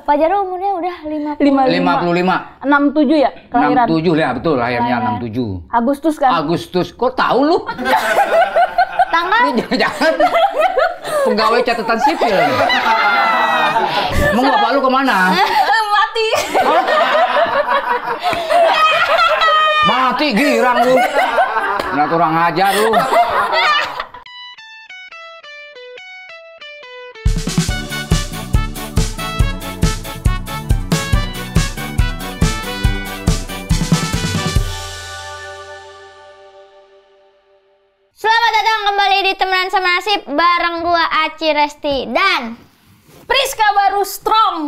Pak Jarwo umurnya udah 55. 67 ya kelahiran? 67 ya, betul lahirnya 67. Agustus kan? Agustus, kok tahu lu? Tanggal? Ini jangan-jangan pegawai catatan sipil. Emang bapak lu kemana? Mati. Mati girang lu. Nah kurang ajar lu. Selamat datang kembali di Temenan Sama Nasib bareng gua Aci Resti dan Priska baru strong.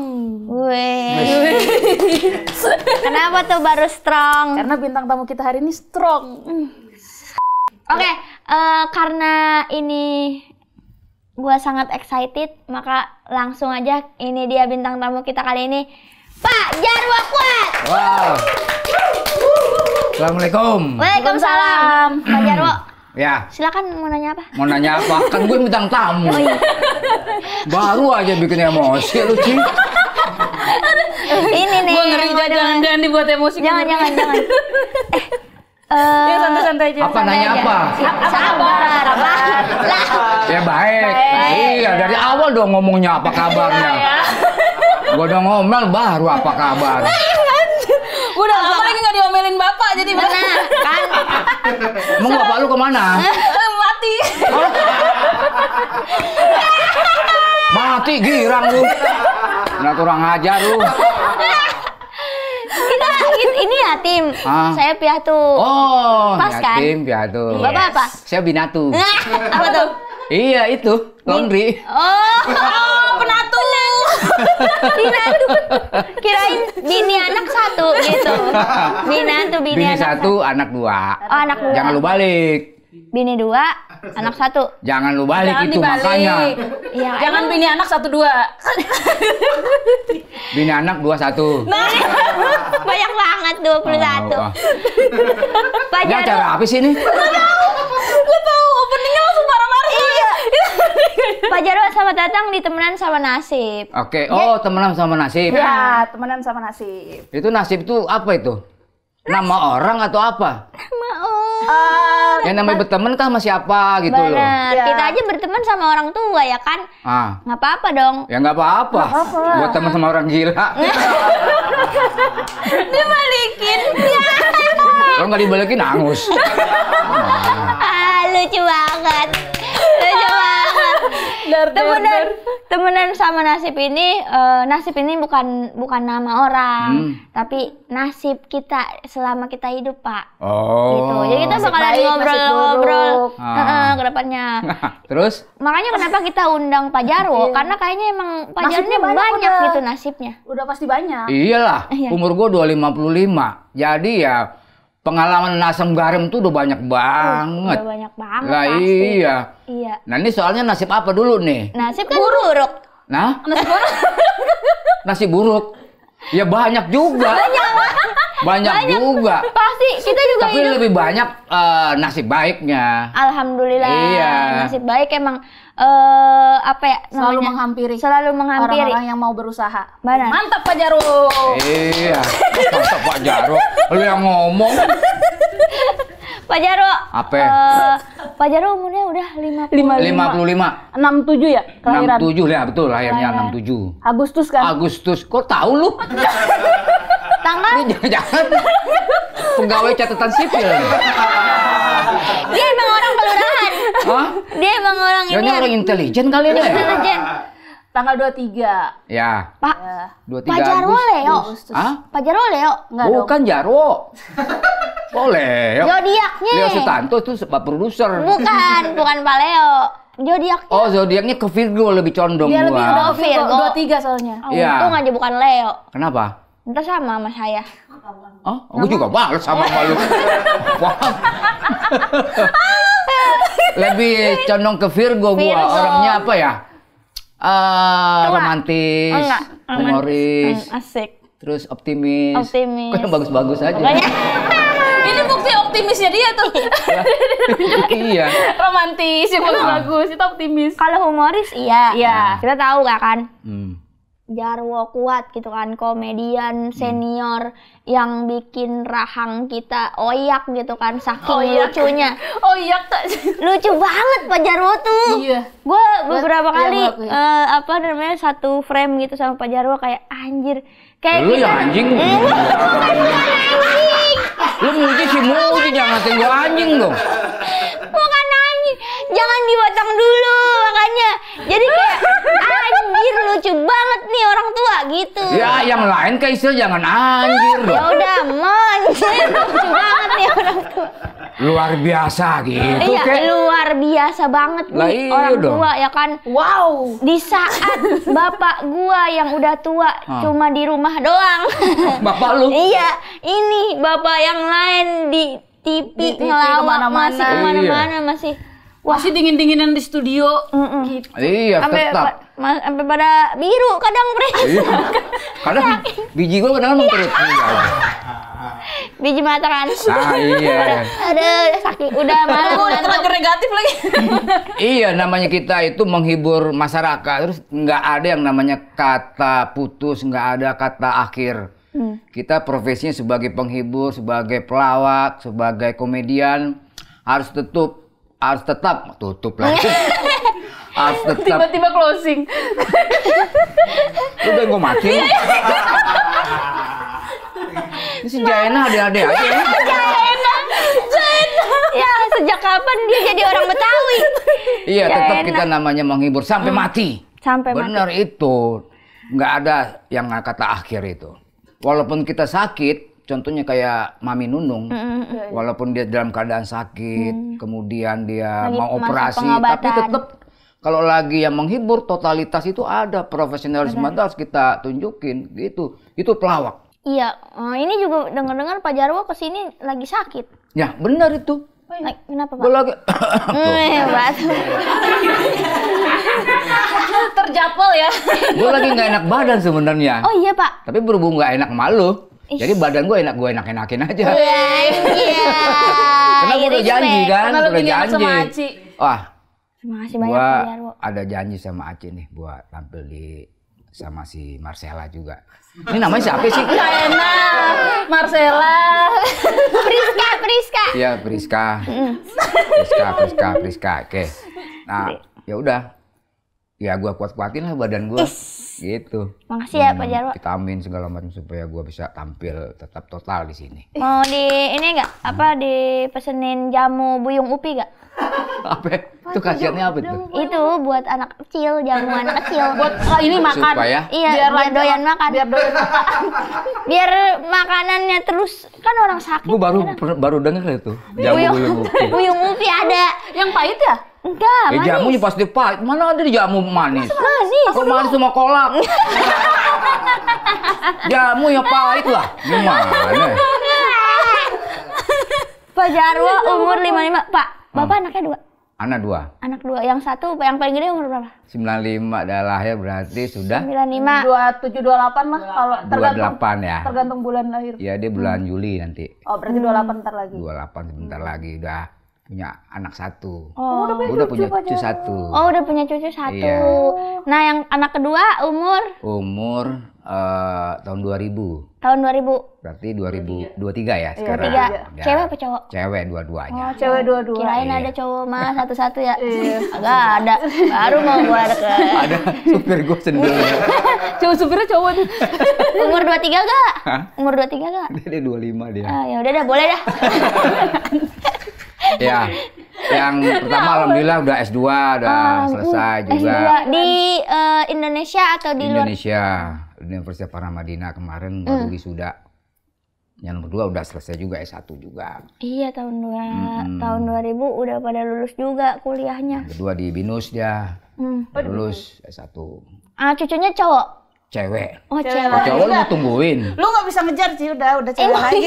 Wih. Kenapa tuh baru strong? Karena bintang tamu kita hari ini strong. Oke, karena ini gua sangat excited, maka langsung aja ini dia bintang tamu kita kali ini, Pak Jarwo Kuat. Wow. Assalamualaikum. Waalaikumsalam. Pak Jarwo. Ya. Silakan mau nanya apa? Mau nanya apa? Kan gue bintang tamu. Oh, iya. Baru aja bikin emosi lu, Ci. Ini nih. Gue ngeri, jangan dibuat emosi. Jangan. Ya santai-santai aja. Apa nanya apa? Sabar. Lah. Ya baik. Iya, dari awal dong ngomongnya apa kabarnya. Gua udah ngomel baru apa kabar. Udah lama lagi nggak diomelin bapak jadi Nah, kan. Emang bapak lu kemana? mati. Mati girang lu. Nah kurang ajar lu. Ini ya tim. Saya piatu. Oh, Pas kan? yatim piatu. Bapak apa? Saya binatu. Apa tuh? Iya itu, laundry. Oh, penatu. Binatu. Kirain bini anak satu gitu. Bini anak satu, anak dua. Oh, anak dua. Jangan lu balik. Bini dua, anak satu. Jangan lu balik Jangan itu dibalik. makanya. Iya. Jangan bini anak 1-2. Bini anak 21. Banyak banget 21. Oh. Pak Ini Jarwo. acara apa sih ini? Gue tahu openingnya langsung marah-marah. Iya. Pak Jarwo, selamat datang di Temenan Sama Nasib. Oke, oh temenan sama nasib. Ya, temenan sama nasib. Itu nasib itu apa itu? Nama orang atau apa? Yang namanya berteman kan sama siapa gitu loh. Bener. Ya. Kita aja berteman sama orang tua ya kan? Nggak apa-apa dong. Ya nggak apa-apa. Buat teman sama orang gila. Dibalikin. Kalau nggak dibalikin angus. Lucu banget. Temenan sama nasib ini bukan nama orang, tapi nasib kita selama kita hidup, Pak. Oh. Gitu. Jadi kita Nasib bakalan baik, ngobrol-ngobrol nasib ke depannya. Terus? Makanya kenapa kita undang Pak Jarwo? Karena kayaknya emang Pak Jarwo banyak udah. gitu nasibnya. Udah pasti banyak. Iyalah, Iya. umur gua 255. Jadi ya pengalaman asam garam tuh udah banyak banget. Udah banyak banget Lah pasti. iya. Iya. Nah ini soalnya nasib apa dulu nih? Nasib kan buruk. Nah? Nasib buruk. Ya banyak juga. Banyak juga. Pasti kita juga Tapi hidup. lebih banyak nasib baiknya. Alhamdulillah. Iya. Nasib baik emang apa ya Selalu namanya? menghampiri. Selalu menghampiri. Orang-orang yang mau berusaha. Benar. Mantap Pak Jarwo. Iya. Masa Pak Jarwo, lu yang ngomong. Pak Jarwo. Apa? Pak Jarwo umurnya udah 55. 55. 67 ya kelahiran? 67 ya, betul lahirnya 67. Agustus kan? Agustus, kok tahu lu? Tanggal? Ini jangan-jangan pegawai catatan sipil. Dia emang orang kelurahan. Hah? Dia emang orang Ya, ini orang intelijen kali ini. intelijen. Tanggal 23. Ya, Pak. 23 Pak Jarwo Leo. Agustus. Hah? Pak Jarwo Leo. Enggak dong. Bukan Jarwo. Oh, Leo. Zodiaknya. Leo Sutanto itu sebab produser. Bukan Pak Leo. Zodiaknya. Oh, zodiaknya ke Virgo lebih condong Dia lebih gua. udah Virgo. 23 soalnya. Iya. Untung aja bukan Leo. Kenapa? Ntar sama saya. Oh, gue juga balas sama malu. Wah. Lebih condong ke Virgo gua. Virgo. Orangnya apa ya? Romantis, Enggak. humoris, Asik. terus optimis. Optimis. Kok yang bagus-bagus aja. Banyak. Ini bukti optimisnya dia tuh. Iya. Romantis, yang bagus-bagus, itu optimis. Kalau humoris iya. Iya. Kita tahu gak kan? Jarwo kuat gitu kan, komedian senior yang bikin rahang kita oyak gitu kan, saking lucunya. Oh iya tak. Lucu banget Pak Jarwo tuh. Iya. Gue beberapa Iya, kali Mbak, iya. apa namanya satu frame gitu sama Pak Jarwo kayak anjir. Kayak Lu kita- yang anjing. Lu muji si muji, jangan ngatain gua anjing dong. Bukan anjing, jangan dipotong dulu makanya. Jadi kayak anjir lucu banget nih orang tua gitu. Ya, yang lain kayak istilah jangan anjir Ya dong. udah, anjir lucu banget nih orang tua. Luar biasa gitu, Iya, kek. luar biasa banget Lah, nih iya orang dong. tua ya kan. Wow. Di saat bapak gua yang udah tua cuma di rumah doang. Bapak lu. Iya, ini bapak yang lain di TV Di TV ngelawak kemana-mana. masih kemana-mana masih. Masih dingin-dinginan di studio. Gitu. Iya, Sampai tetap. sampai pada biru kadang Iya. Kadang biji gua kadang mengkerut. biji mata kan. Ah, iya. Aduh, sakit udah malam. Oh, udah ngantuk. terlanjur negatif lagi. Iya, namanya kita itu menghibur masyarakat. Terus nggak ada yang namanya kata putus, nggak ada kata akhir. Kita profesinya sebagai penghibur, sebagai pelawak, sebagai komedian harus tetap tutup lagi. Harus tetap. Tiba-tiba closing. Udah gue mati. Ini si Jaena ada-ada aja. Jaena. Ya, sejak kapan dia jadi orang Betawi? Iya, tetap Jaena. kita namanya menghibur sampai mati. Sampai mati. Benar itu. Nggak ada yang kata akhir itu. Walaupun kita sakit, contohnya kayak Mami Nunung, walaupun dia dalam keadaan sakit, kemudian dia Lagi mau masa operasi, pengobatan. tapi tetap kalau lagi yang menghibur totalitas itu ada profesionalisme itu harus kita tunjukin gitu. Itu pelawak. Iya, ini juga dengar-dengar Pak Jarwo kesini lagi sakit. Ya benar itu. Kenapa Pak? Gue lagi. Batu. Terjapol ya. Gue lagi nggak enak badan sebenarnya. Oh iya Pak. Tapi berhubung nggak enak malu, jadi badan gue enakin aja. Iya. Karena gue udah janji kan, Karena udah lebih enak janji. sama Aci. Wah, Terima kasih banyak gua Pak Jarwo. ada janji sama Aci nih buat tampil sama si Marcella juga. Ini namanya siapa sih? Jaena, Marcella. Priska. Iya, Priska. Priska. Oke. Nah, ya udah. Ya gua kuat-kuatin lah badan gua. Gitu. Makasih ya Pak Jarwo. Vitamin segala macam supaya gua bisa tampil tetap total di sini. Mau ini enggak? Apa dipesenin jamu Buyung Upi enggak? Apa? Itu khasiatnya apa itu? Itu buat anak kecil, jamu anak kecil. Buat ini makan. Supaya Iya, biar doyan makan. Biar doyan makan. Biar makanannya terus kan orang sakit. gua baru denger itu. Jamu buyung upi. Buyung Upi ada. Yang pahit ya? Enggak, Ya manis. jamunya pasti pahit. Mana ada di jamu manis? Manis. Kok manis sama kolak? Jamu yang pahit lah. Gimana? Pak Jarwo umur 55. Pak, Bapak anaknya 2. Anak 2. Anak 2. Yang satu, yang paling gede umur berapa? 95 dah lahir berarti sudah 95. 27 28 lah kalau tergantung 28 ya. tergantung bulan lahir. Ya dia bulan Juli nanti. Oh, berarti 28 ntar lagi. 28 sebentar lagi udah punya anak 1. Oh, Udah punya cucu 1. oh, udah punya cucu 1. Iya. Nah, yang anak kedua Umur tahun 2000. tahun 2000. Berarti 2023 ya sekarang. 3. Ya. Cewek apa cowok? Cewek dua-duanya. Oh, cewek dua-dua. Kirain Iya. ada cowok mah satu-satu ya. Agak ada. Baru mau gua deket. Ada supir gue sendiri. Cowok supirnya cowok tuh. Umur 23 gak? Hah? Umur 23 gak? Dia 25 dia. Ah, ya udah dah, boleh dah. Ya. Yang pertama alhamdulillah udah S2 udah selesai juga. S2 di Indonesia atau di luar? Indonesia, Universitas Paramadina kemarin baru wisuda. Yang kedua udah selesai juga S1 juga. Iya, tahun 2000 udah pada lulus juga kuliahnya. Yang kedua di BINUS dia lulus S1. Ah, cucunya cowok. Cewek. Oh, Cewek cewek. Oh, cowok lu mau tungguin. Lu nggak bisa ngejar sih, udah cewek mau, lagi.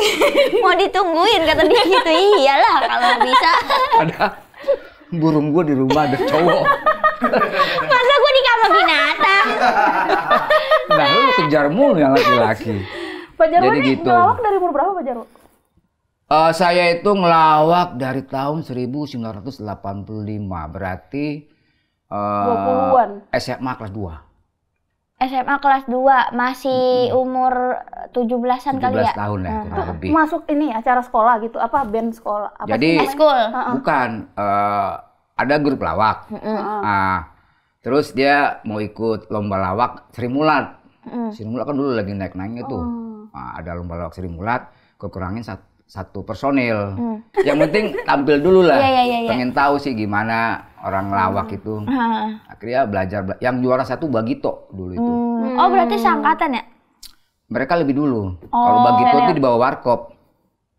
mau ditungguin kata dia gitu. Iyalah kalau bisa. Ada burung gua di rumah ada cowok. Masa gua di kamar binatang? Nah, lu kejar mulu yang laki-laki. Pak Jarwo Jadi nih gitu. ngelawak dari umur berapa Pak Jarwo? Saya itu ngelawak dari tahun 1985, berarti 20-an. SMA kelas 2. SMA kelas 2, masih umur 17-an 17 kali ya? tahun lah kurang lebih. Masuk ini acara sekolah gitu, apa band sekolah? Apa Jadi sih Eskul. bukan ada grup lawak. Nah, terus dia mau ikut lomba lawak Sri Mulat. Sri Mulat kan dulu lagi naik-naiknya tuh. Nah, ada lomba lawak Sri Mulat, kekurangin satu personil. Yang penting tampil dulu lah. Iya. Pengen tahu sih gimana orang lawak itu. Akhirnya belajar. Yang juara 1 Bagito dulu itu. Oh, berarti seangkatan ya? Mereka lebih dulu. Kalau Bagito itu di bawah Warkop.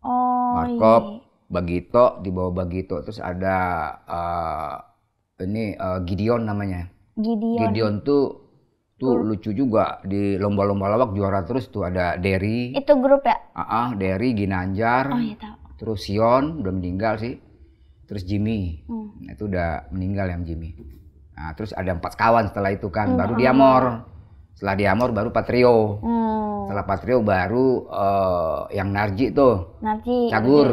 Oh, Warkop, Bagito, di bawah Bagito. Terus ada Gideon namanya. Gideon tuh lucu juga di lomba-lomba lawak juara terus tuh. Ada Derry. Itu grup ya? Derry, Ginanjar. Oh iya tahu. Terus Sion udah meninggal sih. Terus Jimmy. Nah, itu udah meninggal yang Jimmy. Nah, terus ada 4 kawan setelah itu kan. Baru Diamor. Setelah Diamor baru Patrio. Setelah Patrio baru yang Narji tuh. Narji. Cagur.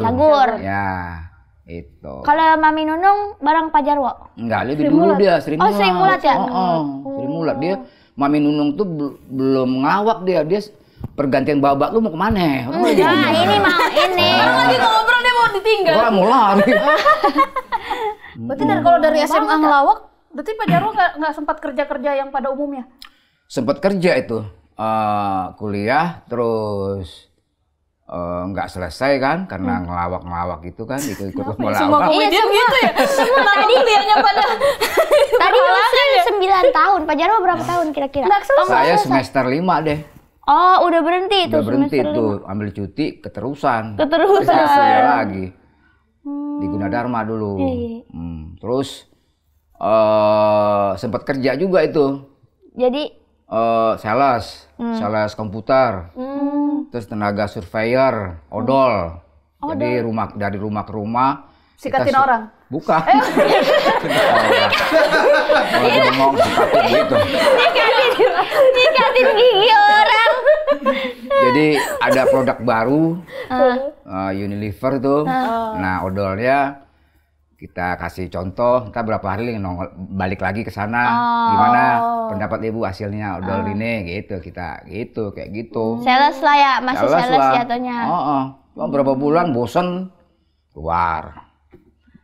Ya, itu. Kalau Mami Nunung bareng Pak Jarwo? Enggak, lebih dulu dia Sri Mulat. Oh, Sri Mulat ya? Sri Mulat. Dia Mami Nunung tuh belum ngelawak dia. Dia pergantian babak lu mau kemana? Nah, ini mau ini. Lagi ngobrol dia mau ditinggal. Gua mau lari. Berarti kalau dari SMA ngelawak, berarti Pak Jarwo nggak sempat kerja-kerja yang pada umumnya? Sempet kerja itu. Kuliah terus nggak selesai kan karena ngelawak itu kan ikut lomba Semua lawak. komedian gitu ya. Semua kuliahnya pada Tadi Yusril 9 tahun. Pak Jarwo berapa tahun kira-kira? Saya semester 5 deh. Oh, udah berhenti itu Udah berhenti semester tuh, 5. ambil cuti keterusan. Keterusan. Terus kuliah lagi. Di Gunadarma dulu. Iya. Terus sempat kerja juga itu. Jadi sales komputer. Terus tenaga surveyor, odol. Jadi dari rumah ke rumah Sikatin orang? Bukan. Kalau ngomong sikatin gitu. Nikatin gigi orang. Jadi ada produk baru, Unilever tuh. Nah, odolnya kita kasih contoh, kita berapa hari balik lagi ke sana. Gimana pendapat ibu hasilnya odol ini gitu, kita gitu kayak gitu. Sales lah ya, masih sales jatuhnya. Cuma berapa bulan bosen keluar.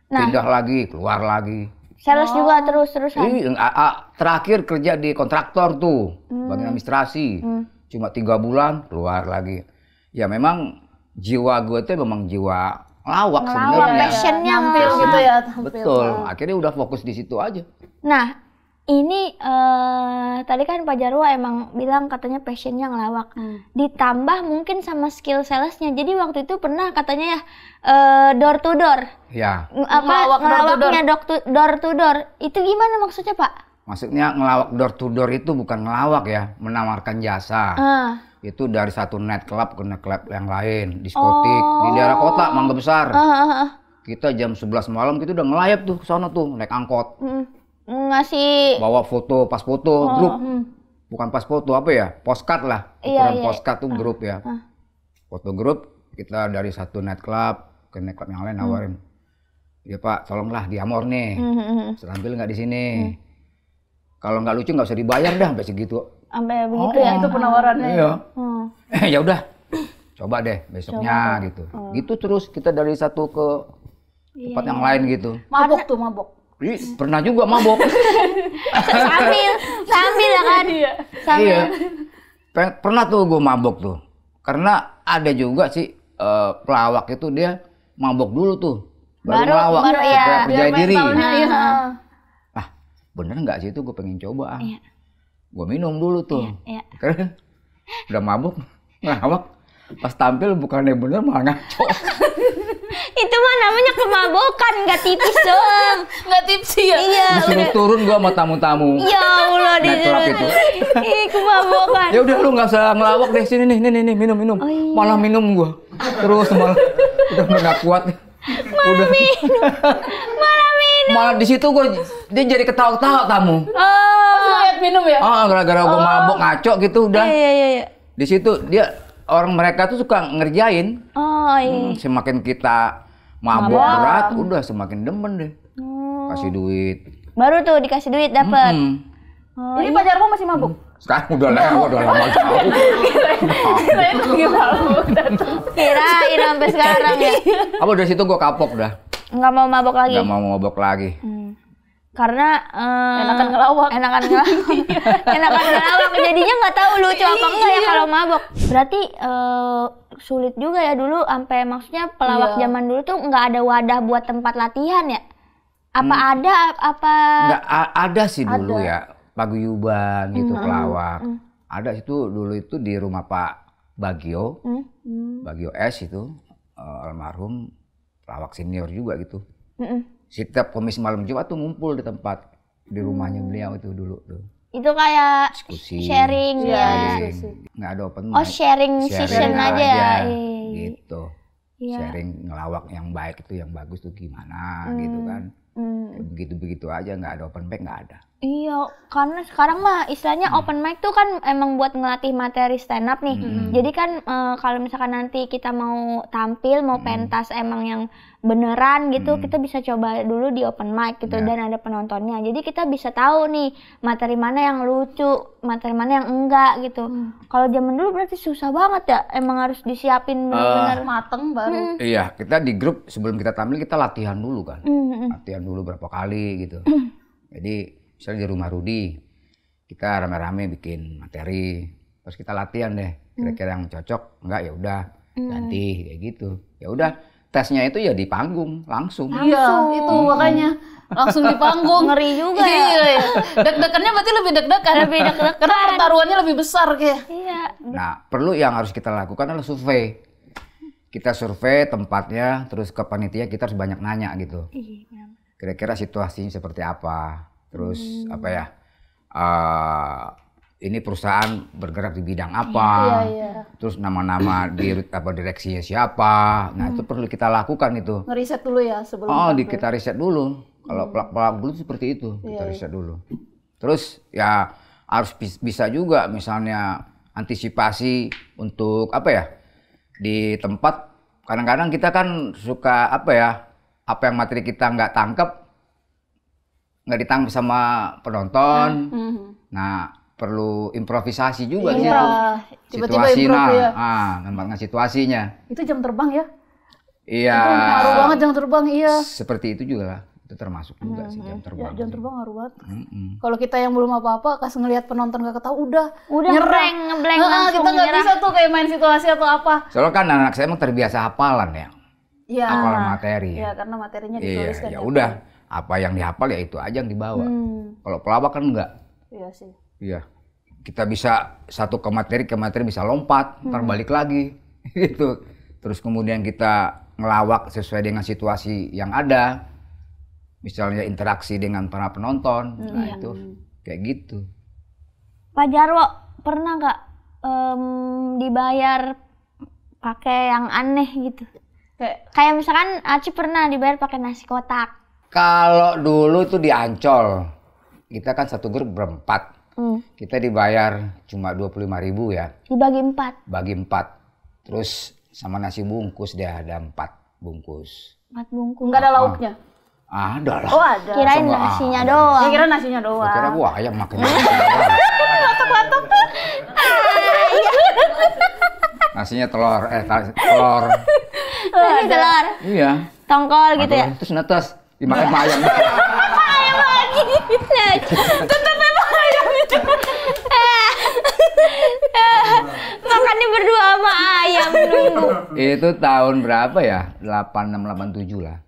Pindah lagi, keluar lagi. Sales juga terus-terusan. Terakhir kerja di kontraktor tuh, bagian administrasi. Cuma 3 bulan, keluar lagi. Ya memang jiwa gue tuh memang jiwa lawak sebenarnya. Passionnya Nampil gitu ya. Betul. Akhirnya udah fokus di situ aja. Nah, ini tadi kan Pak Jarwo emang bilang katanya passionnya ngelawak. Ditambah mungkin sama skill salesnya. Jadi waktu itu pernah katanya ya door to door. Ya. Ngelawaknya door to door. Itu gimana maksudnya Pak? Maksudnya ngelawak door to door itu bukan ngelawak ya, menawarkan jasa. Itu dari satu night club ke night club yang lain, diskotik di daerah kota Mangga Besar. Kita jam 11 malam kita udah ngelayap tuh ke sana tuh, naik angkot. Ngasih Bawa foto, pas foto, grup. Bukan pas foto, apa ya? Postcard lah. Ukuran postcard tuh grup ya. Foto grup, kita dari satu night club ke night club yang lain nawarin. Ya Pak, tolonglah Diamor nih. Tampil nggak di sini? Kalau nggak lucu nggak usah dibayar dah, sampai segitu. sampai begitu ya. Itu penawarannya. Iya. Ya udah, coba deh besoknya gitu. Gitu terus kita dari satu ke tempat yang lain gitu. Mabok tuh, mabok. Pernah juga mabok. sambil ya kan. Sambil. Iya. Pernah tuh gue mabok tuh. Karena ada juga sih pelawak itu dia mabok dulu tuh. Baru ngelawak. Baru ya. Percaya diri. Iya. Bener nggak sih itu gue pengen coba. Iya. Gue minum dulu tuh. Iya. Karena udah mabuk, ngelawak. Pas tampil bukannya bener malah ngaco. Itu mah namanya kemabukan, nggak tipis dong. Nggak tipsi ya? Iya. Disuruh turun gua sama tamu-tamu. Ya Allah, Naik klub itu. Ih, kemabukan. Ya udah lu nggak usah ngelawak deh, sini nih minum. Oh, iya. Malah minum gua. Terus malah udah nggak kuat. Malah minum. Malah di situ gua dia jadi ketawa-ketawa tamu. Pas lihat minum ya? Gara-gara gua mabok ngaco gitu udah. Iya. Di situ dia orang mereka tuh suka ngerjain. Oh iya. Semakin kita mabok berat, udah semakin demen deh. Kasih duit. Baru tuh dikasih duit dapat. Ini Pak Jarwo masih mabuk? Sekarang udah lama jauh. Kirain lagi mabuk datang. Kirain sampai sekarang ya. Apa dari situ gue kapok dah. Nggak mau mabok lagi. Nggak mau mabok lagi. Karena Enakan ngelawak. Enakan ngelawak. Jadinya nggak tahu lucu apa enggak ya kalau mabok. Berarti sulit juga ya dulu sampai maksudnya pelawak zaman dulu tuh nggak ada wadah buat tempat latihan ya. Apa ada apa? Nggak ada sih dulu ya. Paguyuban gitu pelawak. Ada itu dulu itu di rumah Pak Bagio. Bagio S itu almarhum pelawak senior juga gitu. Setiap Kamis malam Jumat tuh ngumpul di tempat di rumahnya beliau itu dulu tuh. Itu kayak Diskusi. sharing ya. Nggak ada open mic. Oh sharing session aja ya. Gitu. Sharing ngelawak yang baik itu yang bagus tuh gimana gitu kan. Begitu-begitu aja nggak ada open mic nggak ada. Iya, karena sekarang mah istilahnya open mic tuh kan emang buat ngelatih materi stand up nih. Jadi kan kalau misalkan nanti kita mau tampil, mau pentas emang yang beneran gitu, kita bisa coba dulu di open mic gitu dan ada penontonnya. Jadi kita bisa tahu nih materi mana yang lucu, materi mana yang enggak gitu. Kalau zaman dulu berarti susah banget ya, emang harus disiapin bener-bener Mateng baru. Iya, kita di grup sebelum kita tampil kita latihan dulu kan. Latihan dulu berapa kali gitu. Jadi misalnya di rumah Rudi, kita rame-rame bikin materi, terus kita latihan deh. Kira-kira yang cocok, enggak ya udah ganti kayak gitu. Ya udah tesnya itu ya di panggung langsung. Iya, itu makanya langsung di panggung. Ngeri juga ya. Iya. Deg-degannya berarti lebih deg-degan. Karena pertaruhannya lebih besar kayak. Iya. Nah, perlu yang harus kita lakukan adalah survei. Kita survei tempatnya, terus ke panitia kita harus banyak nanya gitu. Kira-kira situasinya seperti apa? Terus apa ya? Ini perusahaan bergerak di bidang apa? Terus nama-nama direksinya siapa? Nah itu perlu kita lakukan itu. Ngeriset dulu ya sebelum. Kita riset dulu. Kalau pelak dulu seperti itu, kita riset dulu. Terus ya harus bisa juga misalnya antisipasi untuk apa ya? Di tempat kadang-kadang kita kan suka apa yang materi kita nggak ditangkap sama penonton. Nah, perlu improvisasi juga sih. Tiba-tiba improv ya. Nambah situasinya. Itu jam terbang ya? Iya. Itu ngaruh banget jam terbang, iya. Seperti itu juga lah. Itu termasuk juga sih jam terbang. Ya, jam terbang ngaruh banget. Kalau kita yang belum apa-apa, pas ngelihat penonton gak ketahu, udah ngeblank langsung kita nggak bisa tuh kayak main situasi atau apa. Soalnya kan anak saya emang terbiasa hafalan ya. Iya. Hafalan materi. Iya, karena materinya dituliskan. Iya, ya udah. Apa yang dihafal ya itu aja yang dibawa. Kalau pelawak kan enggak. Iya sih. Iya. Kita bisa satu ke materi bisa lompat, ntar balik lagi. Gitu. Terus kemudian kita ngelawak sesuai dengan situasi yang ada. Misalnya interaksi dengan para penonton. Nah itu kayak gitu. Pak Jarwo pernah nggak dibayar pakai yang aneh gitu? Kayak misalkan Aci pernah dibayar pakai nasi kotak. Kalau dulu itu di Ancol, kita kan satu grup berempat. Kita dibayar cuma 25.000 ya. Dibagi 4. Bagi 4. Terus sama nasi bungkus dia ada 4 bungkus. 4 bungkus. Nggak ada lauknya? Ada lah. Oh ada. Kirain nasinya doang. Ya kira nasinya doang. Kira gua ayam makan. Nasinya telur. Nasi telur. Iya. Tongkol gitu ya. Terus netes dimakan sama ayam. Ayam lagi. Tetap memang ayam itu. Makannya berdua sama ayam nunggu. Itu tahun berapa ya? 86, 87 lah.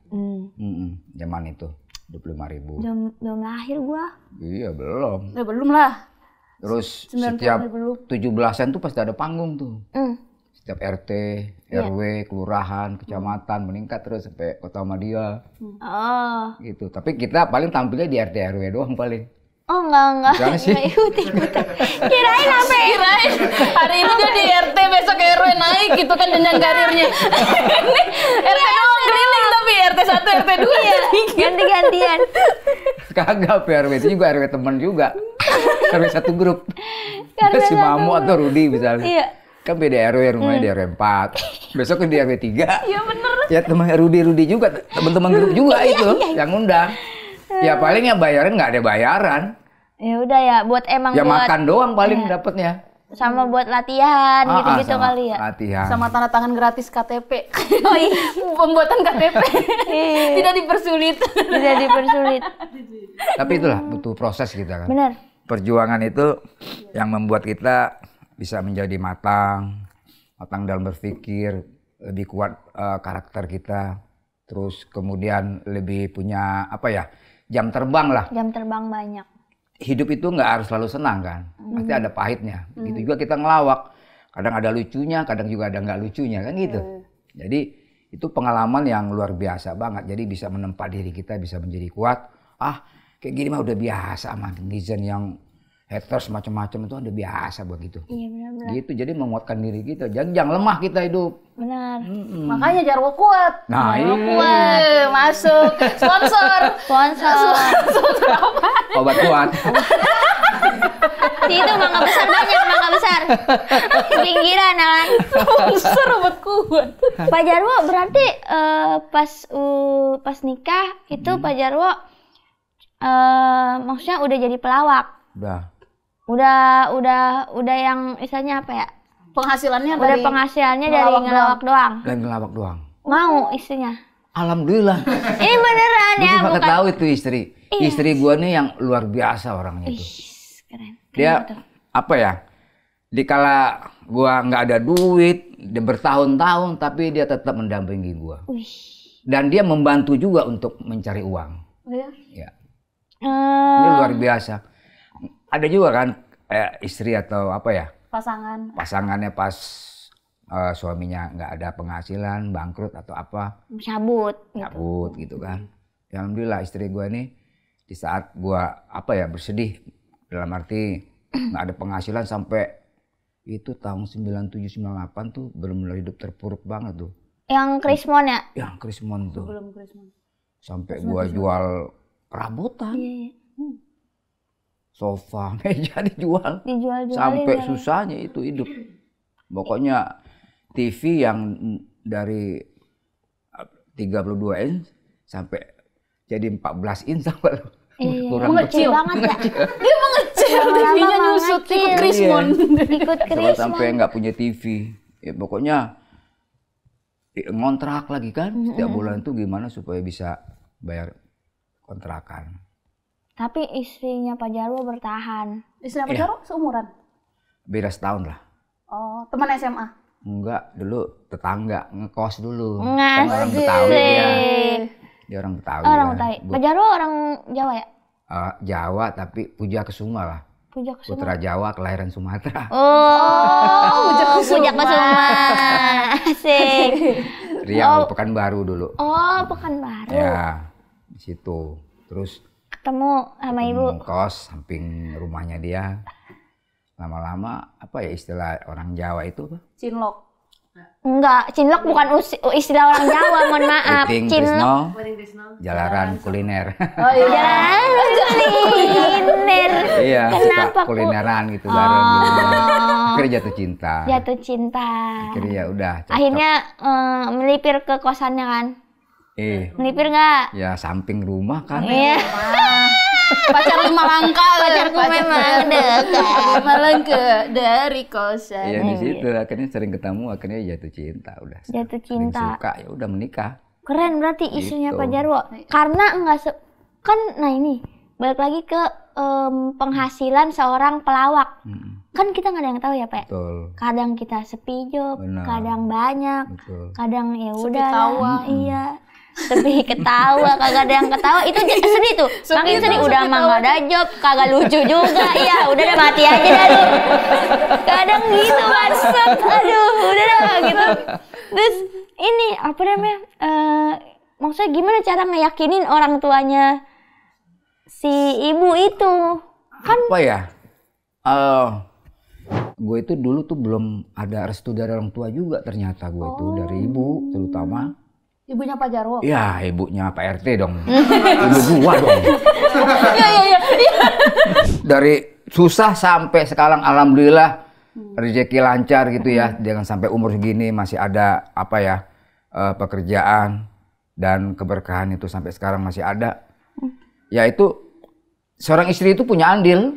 Zaman itu 25.000. Belum lahir gua. Iya belum. Ya belum lah. Terus setiap 17-an tuh pasti ada panggung tuh. Setiap RT, RW, kelurahan, kecamatan meningkat terus sampai Kota Madia. Gitu. Tapi kita paling tampilnya di RT RW doang paling. Oh enggak ikutan. Kirain Hari ini dia di RT, besok RW naik gitu kan jenjang karirnya. RT doang keliling tapi RT 1, RT 2 ya. Ganti-gantian. Kagak, RW itu juga RW teman juga. RW satu grup. Si Mamu atau Rudi misalnya. Iya. Kan beda RW, rumahnya di RW 4. Besok di RW 3. Iya bener. Ya teman Rudi juga, teman-teman grup juga itu yang undang. Ya paling ya bayaran nggak ada bayaran. Ya udah ya, buat emang Ya buat makan doang paling dapatnya. sama buat latihan gitu-gitu sama kali ya. Latihan. Sama tanda tangan gratis KTP. Oh iya, Pembuatan KTP. Tidak dipersulit. tidak dipersulit. Tapi itulah butuh proses kita kan. Bener. Perjuangan itu yang membuat kita bisa menjadi matang dalam berpikir, lebih kuat karakter kita, terus kemudian lebih punya jam terbang lah. Jam terbang banyak. Hidup itu nggak harus selalu senang kan, pasti ada pahitnya. Gitu juga kita ngelawak, kadang ada lucunya, kadang juga ada nggak lucunya kan gitu. Jadi itu pengalaman yang luar biasa banget. Jadi bisa menempa diri kita, bisa menjadi kuat. Kayak gini mah udah biasa sama netizen yang haters macam-macam itu udah biasa begitu. Iya benar-benar. Gitu, jadi menguatkan diri kita. Jangan lemah kita hidup. Benar. Makanya Jarwo kuat. Nah, Kuat. Masuk. Sponsor. Sponsor. obat kuat. Si itu mangga besar banyak, mangga besar. Pinggiran kan. Sponsor obat kuat. Pak Jarwo berarti pas nikah itu Pak Jarwo maksudnya udah jadi pelawak. Udah yang istilahnya apa ya? Penghasilannya Udah penghasilannya dari ngelawak doang. Dan ngelawak doang. Mau istrinya. Alhamdulillah. Ini beneran ya, Gue bukan. tahu itu istri. Istri gue nih yang luar biasa orangnya itu. Keren. Dia dikala gue nggak ada duit, dia bertahun-tahun tapi dia tetap mendampingi gue. Dan dia membantu juga untuk mencari uang. Ya. Ini luar biasa. Ada juga kan istri atau pasangannya pas suaminya nggak ada penghasilan, bangkrut atau apa, Cabut gitu kan. Ya, alhamdulillah istri gue ini di saat gue bersedih dalam arti nggak ada penghasilan sampai itu tahun 97-98 tuh benar-benar hidup terpuruk banget tuh. Yang Krismon ya? Yang Krismon tuh. Sebelum Krismon. Sampai gue jual perabotan. Iya. Sofa, meja dijual. Dijual-jualin. Sampai susahnya itu hidup. Pokoknya TV yang dari 32 inch sampai jadi 14 inch sampai kurang Mengecil banget ya. Dia mengecil, TV-nya nyusut, ikut Krismon. Ikut Krismon. Sampai nggak punya TV. Ya pokoknya ngontrak lagi kan. Setiap bulan tuh gimana supaya bisa bayar kontrakan. Tapi istrinya Pak Jarwo bertahan. Istrinya Pak Jarwo seumuran? Beda setahun lah. Oh, teman SMA? Enggak, dulu tetangga, ngekos dulu. Ngasih. Kan orang Betawi dia. Dia orang Betawi. Orang kan. Betawi. Pak Jarwo orang Jawa ya? Jawa tapi Puja Kesuma lah. Puja Kesuma. Putra Jawa kelahiran Sumatera. Puja Kesuma. Asik. Riau, Pekanbaru dulu. Oh, Pekanbaru. Ya, di situ. Terus Ketemu sama ibu. kos samping rumahnya dia. Lama-lama istilah orang Jawa itu apa? Cinlok. Enggak, cinlok bukan istilah orang Jawa, mohon maaf. Witing Cinlok. Krisno, jalaran kuliner. Oh iya. Jalanan kuliner. Iya, Kenapa suka kulineran gitu bareng gitu. Akhirnya jatuh cinta. Jatuh cinta. Akhirnya ya udah. cocok. Akhirnya melipir ke kosannya kan? Melipir nggak? Ya samping rumah kan. Iya. Pacar 5 langkah. Pacarku memang dekat. 5 langkah dari kosan. Iya di situ akhirnya sering ketemu akhirnya jatuh cinta udah. Jatuh Sering cinta. suka ya udah menikah. Keren berarti istrinya Gitu. Pak Jarwo. Karena nah ini balik lagi ke penghasilan seorang pelawak. Kan kita nggak ada yang tahu ya Pak. Betul. Kadang kita sepi job, Benar. kadang banyak, Betul. kadang ya Sepi udah. tawa. Iya. Sepi ketawa, kagak ada yang ketawa. Itu sedih tuh. Makin sedih udah mah nggak ada job, kagak lucu juga. Ya udah dah mati aja dah lu. Kadang gitu maksud. Aduh, udah dah gitu. Terus ini apa namanya? Maksudnya gimana cara ngeyakinin orang tuanya si ibu itu? Kan Apa ya? Gue itu dulu tuh belum ada restu dari orang tua juga ternyata gue itu dari ibu terutama. Ibunya Pak Jarwo. Ya ibunya Pak RT dong. Ibu gua dong. Iya. Dari susah sampai sekarang alhamdulillah rezeki lancar gitu ya. Jangan sampai umur segini masih ada pekerjaan dan keberkahan itu sampai sekarang masih ada. Ya itu seorang istri itu punya andil